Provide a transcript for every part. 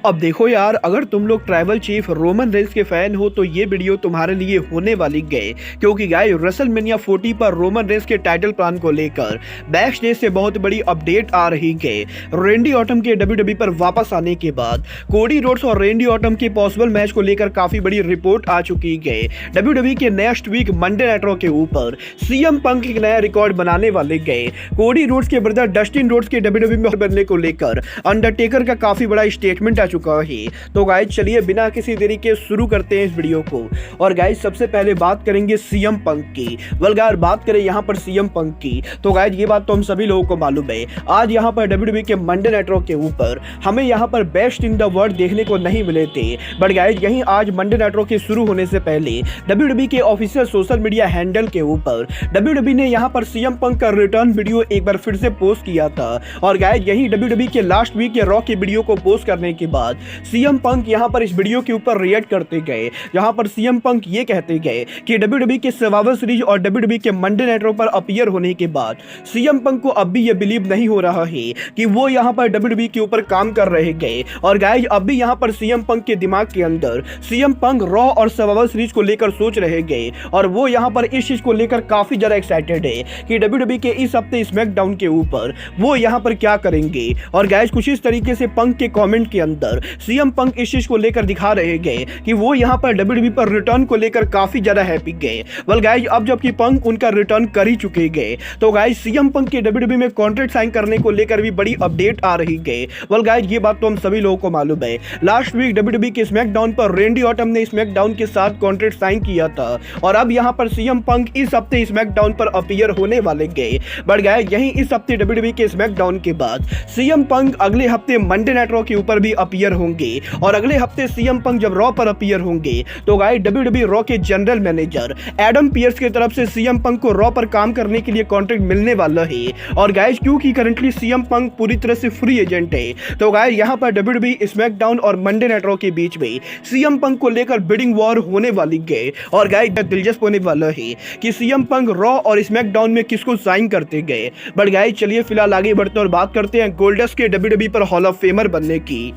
अब देखो यार, अगर तुम लोग ट्राइबल चीफ रोमन रेंस के फैन हो तो ये वीडियो तुम्हारे लिए होने वाली गए, क्योंकि गाइस रेसलमेनिया 40 पर रोमन रेंस के टाइटल प्लान को लेकर बैक स्टेज से बहुत बड़ी अपडेट आ रही है। रेंडी ऑर्टन के डब्ल्यूडब्ल्यूई पर वापस आने के बाद कोडी रोड्स और रेंडी ऑर्टन के पॉसिबल मैच को लेकर काफी बड़ी रिपोर्ट आ चुकी है। डब्ल्यूडब्ल्यूई के next week Monday night Raw के ऊपर सीएम पंक एक नया रिकॉर्ड बनाने वाले गए। कोडी रोड्स के ब्रदर डस्टिन रोड्स के डब्ल्यूडब्ल्यूई में बनने को लेकर अंडरटेकर का काफी बड़ा स्टेटमेंट आ चुका है। तो गाइस चलिए बिना किसी देरी के शुरू करते हैं इस वीडियो को। और गाइस सबसे पहले बात करेंगे सीएम पंक की। वल्गार बात करें यहाँ पर सीएम पंक की तो गाइस ये बात तो हम सभी लोगों को मालूम है। आज यहाँ पर डब्ल्यूडब्ल्यूई के मंडे नाइट रॉ के ऊपर हमें यहाँ पर बेस्ट इन द वर्ल्ड देखने को नहीं मिले थे, बट गाइस यहीं आज मंडे नाइट रॉ के शुरू होने से पहले डब्ल्यूडब्ल्यूई के ऑफिशियल सोशल मीडिया हैंडल के ऊपर डब्ल्यूडब्ल्यूई ने यहाँ पर सीएम पंक का रिटर्न वीडियो एक बार फिर से पोस्ट किया था। और गाइस यही डब्ल्यूडब्ल्यूई के लास्ट वीक के रॉ के वीडियो को पोस्ट करने के बाद सीएम पंक यहां पर इस वीडियो के ऊपर रिएक्ट करते गए, जहां पर सीएम पंक ये कहते गए कि डब्ल्यूडब्ल्यूई के सर्वाइवर सीरीज और डब्ल्यूडब्ल्यूई के मंडे नाइट रॉ पर अपीयर होने के बाद सीएम पंक को अब भी ये बिलीव नहीं हो रहा है कि वो यहां पर डब्ल्यूडब्ल्यूई के ऊपर काम कर रहे गए। और गाइस अब भी यहां पर सीएम पंक के दिमाग के अंदर सीएम पंक रॉ और सर्वाइवर सीरीज को लेकर सोच रहे गए, और वो यहां पर इस चीज को लेकर काफी ज्यादा एक्साइटेड है कि डब्ल्यूडब्ल्यूई के इस हफ्ते स्मैकडाउन के ऊपर वो यहां पर क्या करेंगे। और गाइस कुछ इस तरीके से पंक के कमेंट के अंदर सीएम पंक इस चीज को लेकर दिखा रहे गए कि वो यहां पर डब्ल्यूडब्ल्यूई पर रिटर्न को लेकर काफी ज्यादा हैप्पी गए। वेल गाइस अब जबकि पंक उनका रिटर्न कर ही चुके गए तो गाइस सीएम पंक के डब्ल्यूडब्ल्यूई में कॉन्ट्रैक्ट साइन करने को लेकर भी बड़ी अपडेट आ रही है। वेल गाइस ये बात तो हम सभी लोगों को मालूम है। लास्ट वीक डब्ल्यूडब्ल्यूई के स्मैकडाउन पर रेंडी ऑर्टन ने स्मैकडाउन के साथ कॉन्ट्रैक्ट साइन किया था, और अब यहां पर सीएम पंक इस हफ्ते स्मैकडाउन पर अपीयर होने वाले गए। बट गाइस यही इस हफ्ते डब्ल्यूडब्ल्यूई के स्मैकडाउन के बाद सीएम पंक अगले हफ्ते मंडे नाइट रॉ के ऊपर भी अपीयर होंगे, और अगले हफ्ते सीएम पंक जब रॉ पर अपीयर होंगे तो गाइस डब्ल्यूडब्ल्यूई रॉ के जनरल मैनेजर एडम पियर्स की तरफ से सीएम पंक को रॉ पर काम करने के लिए कॉन्ट्रैक्ट मिलने वाला है। और गाइस क्योंकि करंटली सीएम पंक पूरी तरह से फ्री एजेंट है तो गाइस यहां पर डब्ल्यूडब्ल्यूई स्मैकडाउन और मंडे नाइट रॉ के बीच में सीएम पंक को लेकर बिडिंग वॉर होने वाली है। और गाइस दिलचस्प होने वाला है कि सीएम पंक रॉ और स्मैकडाउन में किसको साइन करते गए। बट गाइस चलिए फिलहाल आगे बढ़ते और बात करते हैं गोल्डस्ट के डब्ल्यूडब्ल्यूई पर हॉल ऑफ फेमर बनने की।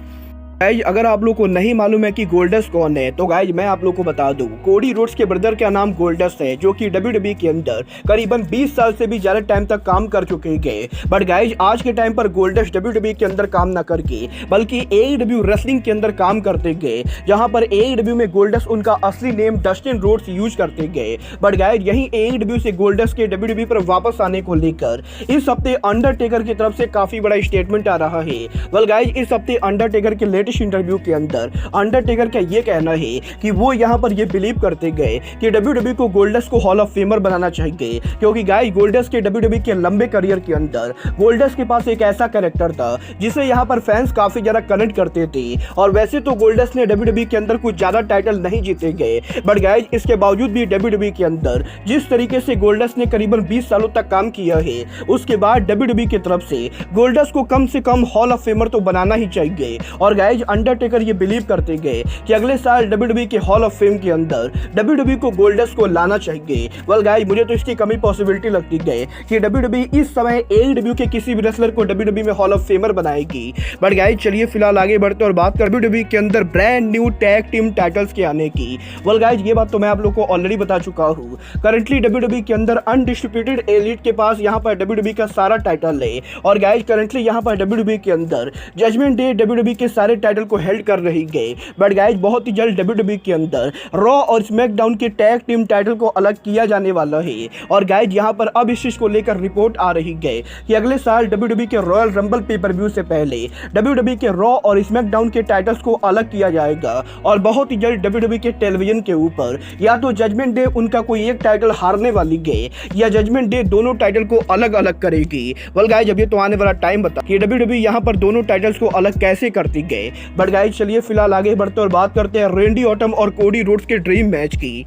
गाइज अगर आप लोग को नहीं मालूम है कि गोल्डस्ट कौन है तो गाइज मैं आप लोग को बता दूं, कोडी रोड्स के ब्रदर का नाम गोल्डस्ट है, जो कि डब्ल्यूडब्ल्यूई के अंदर करीबन 20 साल से भी ज्यादा टाइम तक काम कर चुके गए। बट गाइज आज के टाइम पर गोल्डस्ट डब्ल्यूडब्ल्यूई के अंदर काम ना करके बल्कि एईडब्ल्यू रेसलिंग के अंदर काम करते गए, जहां पर एईडब्ल्यू में गोल्डस्ट उनका असली नेम डस्टिन रोड्स यूज करते गए। बट गाइज यही एईडब्ल्यू से गोल्डस्ट के डब्ल्यूडब्ल्यूई पर वापस आने को लेकर इस हफ्ते अंडरटेकर की तरफ से काफी बड़ा स्टेटमेंट आ रहा है। वेल गाइज इस हफ्ते अंडरटेकर के इंटरव्यू के अंदर अंडरटेकर का ये कहना है कि वो यहां पर ये बिलीव करते गए कि डब्ल्यूडब्ल्यूई को गोल्डस्ट को हॉल ऑफ फेमर बनाना चाहिए, क्योंकि गाइस गोल्डस्ट के डब्ल्यूडब्ल्यूई के लंबे करियर के अंदर गोल्डस्ट के पास एक ऐसा कैरेक्टर था जिसे यहां पर फैंस काफी ज्यादा कनेक्ट करते थे। और वैसे तो गोल्डस्ट ने डब्ल्यूडब्ल्यूई के अंदर कुछ ज्यादा टाइटल नहीं जीते गए, बट गाइस इसके बावजूद भी डब्ल्यूडब्ल्यूई के अंदर जिस तरीके से गोल्डस्ट ने करीबन 20 सालों तक काम किया है, उसके बाद डब्ल्यूडब्ल्यूई की तरफ से गोल्डस्ट को कम से कम हॉल ऑफ फेमर तो बनाना ही चाहिए। और गाइस अंडरटेकर ये बिलीव करते गए कि अगले साल डब्ल्यूडब्ल्यूई के हॉल ऑफ फेम के अंदर डब्ल्यूडब्ल्यूई को गोल्डस्ट को लाना चाहिए। वेल गाइस मुझे तो इसकी कमी पॉसिबिलिटी लगती है कि डब्ल्यूडब्ल्यूई इस समय एईडब्ल्यू के किसी भी रेसलर को डब्ल्यूडब्ल्यूई में हॉल ऑफ फेमर बनाएगी। बट गाइस चलिए फिलहाल आगे बढ़ते और बात कर डब्ल्यूडब्ल्यूई के अंदर brand new tag team titles के आने की। वेल गाइस ये बात तो मैं आप लोग को ऑलरेडी बता चुका हूँ। करंटली डब्ल्यूडब्ल्यूई के अंदर अनडिस्ट्रिब्यूटेड एलीट के पास यहाँ पर डब्ल्यूडब्ल्यूई का सारा टाइटल है। और गाइस करंटली यहाँ पर डब्ल्यूडब्ल्यूई के अंदर जजमेंट डे डब्ल्यूडब्ल्यूई के सारे टाइटल को हेल्ड कर रही गए। बट गाइस बहुत ही जल्द डब्ल्यूडब्ल्यूई के अंदर रॉ और स्मैकडाउन के टैग टीम टाइटल को अलग किया जाने वाला है। और गाइस यहां पर अब इस चीज को लेकर रिपोर्ट आ रही है कि अगले साल डब्ल्यूडब्ल्यूई के रॉयल रंबल पेपर व्यू से पहले डब्ल्यूडब्ल्यूई के रॉ और स्मैकडाउन के टाइटल्स को अलग किया जाएगा, और बहुत ही जल्द डब्ल्यूडब्ल्यूई के टेलीविजन के ऊपर या तो जजमेंट डे उनका कोई एक टाइटल हारने वाली है या जजमेंट डे दोनों टाइटल को अलग अलग करेगी। वेल गाइस अब ये तो आने वाला टाइम बता कि डब्ल्यूडब्ल्यूई यहां पर दोनों टाइटल्स को अलग कैसे करती गए। बट गाइस चलिए फिलहाल आगे बढ़ते और बात करते हैं रेंडी ऑर्टन और कोडी रोड्स के ड्रीम मैच की।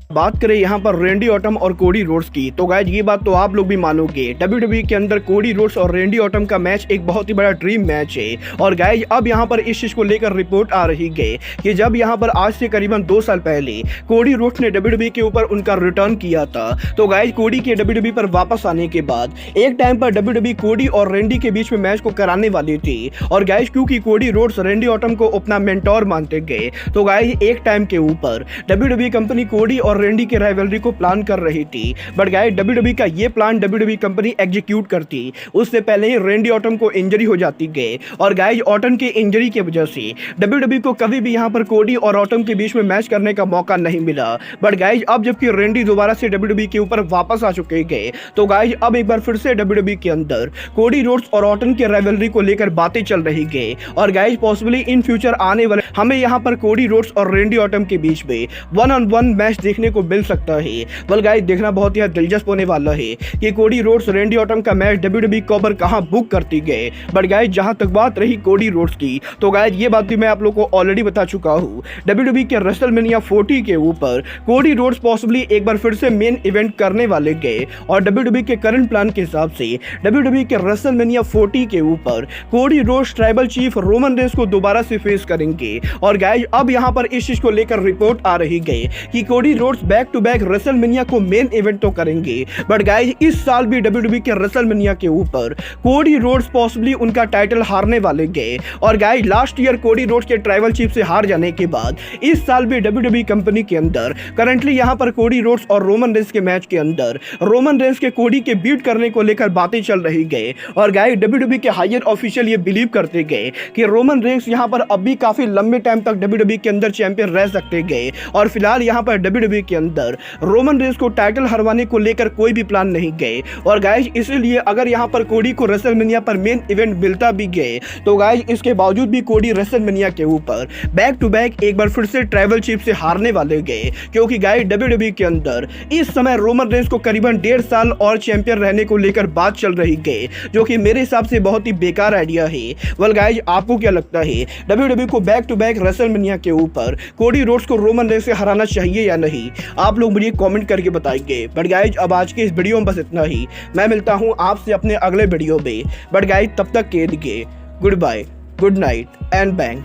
बात करें यहाँ पर रेंडी ऑटम और कोडी रोड्स की, तो गाइज ये बात तो आप लोग भी मानोगे, WWE के अंदर कोडी रोड्स और रेंडी ऑटम का मैच एक बहुत ही बड़ा ड्रीम मैच है। और गाइज अब यहाँ पर इस चीज को लेकर रिपोर्ट आ रही है कि जब यहाँ पर आज से करीबन 2 साल पहले कोडी रोड्स ने WWE के ऊपर उनका रिटर्न किया था, तो गाइज कोडी के WWE पर वापस आने के बाद एक टाइम पर WWE कोडी और रेंडी के बीच में मैच को कराने वाली थी। और गाइज क्योंकि कोडी रोड्स रेंडी ऑटम को अपना मेंटोर मानते गए, तो गाइज एक टाइम के ऊपर WWE कंपनी कोडी और रेंडी के राइवलरी को प्लान कर रही थी। बट गाइस WWE का ये प्लान WWE कंपनी एग्जीक्यूट करती उससे पहले ही रेंडी ऑटम को इंजरी हो जाती गई। और गाइस ऑटम के इंजरी की वजह से WWE को कभी भी यहां पर कोडी और ऑटम के बीच में मैच करने का मौका नहीं मिला। बट गाइस अब जबकि रेंडी दोबारा से WWE के ऊपर वापस आ चुके गए, तो गाइस अब एक बार फिर से WWE के अंदर कोडी रोड्स और ऑटम के राइवलरी को लेकर बातें चल रही गई। और गाइस पॉसिबली इन फ्यूचर आने वाले हमें यहां पर कोडी रोड्स और रेंडी ऑटम के बीच में 1-on-1 मैच देखने को मिल सकता है। वेल गाइस देखना बहुत ही दिलचस्प होने वाला है कि कोडी रोड्स रेंडी ऑटम का मैच WWE कवर कहां बुक करती गए। बट गाइस जहां तक बात रही कोडी रोड्स की, तो गाइस ये बात भी मैं आप लोगों को ऑलरेडी बता चुका हूं, WWE के रेसलमेनिया 40 के ऊपर कोडी रोड्स पॉसिबली एक बार फिर से मेन इवेंट करने वाले गए। और WWE के करंट प्लान के हिसाब से WWE के रेसलमेनिया 40 के ऊपर Cody Rhodes tribal chief Roman Reigns को दोबारा से फेस करेंगे। और गाइस अब यहां पर इस चीज को लेकर रिपोर्ट आ रही है कि Cody Rhodes back to back WrestleMania को मेन इवेंट तो करेंगे। बट गाइस इस साल भी WWE के रेसलमेनिया के ऊपर कोडी रोड्स पॉसिबली उनका टाइटल हारने वाले गए। और guys last year Cody Rhodes के ट्राइबल चीफ से हार जाने के बाद इस साल भी WWE कंपनी के अंदर करंटली यहां पर कोडी रोड्स और रोमन रेंस के मैच के अंदर रोमन रेंस के कोडी के बीट करने को लेकर बातें चल रही गए। और गाइस WWE के हायर ऑफिशियल ये बिलीव करते गए कि रोमन रेंस यहां पर अभी काफी लंबे टाइम तक WWE के अंदर चैंपियन रह सकते गए। और फिलहाल यहां पर WWE के अंदर रोमन रेंस को टाइटल हरवाने को लेकर कोई भी प्लान नहीं गए। और गाइस इसीलिए अगर यहां पर कोडी को रेसलमेनिया पर मेन इवेंट मिलता भी गए, तो गाइस इसके बावजूद भी कोडी रेसलमेनिया के ऊपर बैक टू बैक एक बार फिर से ट्राइबल चीफ से हारने वाले गए। क्योंकि गाइस WWE के अंदर इस समय रोमन रेंस को करीबन 1.5 साल और चैंपियन रहने को लेकर बात चल रही गई, जो कि मेरे हिसाब से बहुत ही बेकार आइडिया है। वेल गाइस आपको क्या लगता है, WWE को बैक टू बैक रेसलमेनिया के ऊपर कोडी रोड्स को रोमन रेंस से हराना चाहिए या नहीं? आप लोग मुझे कमेंट करके बताएंगे। बट गाइज अब आज के इस वीडियो में बस इतना ही। मैं मिलता हूं आपसे अपने अगले वीडियो में। बट गाइज तब तक के लिए good bye, good night and bang.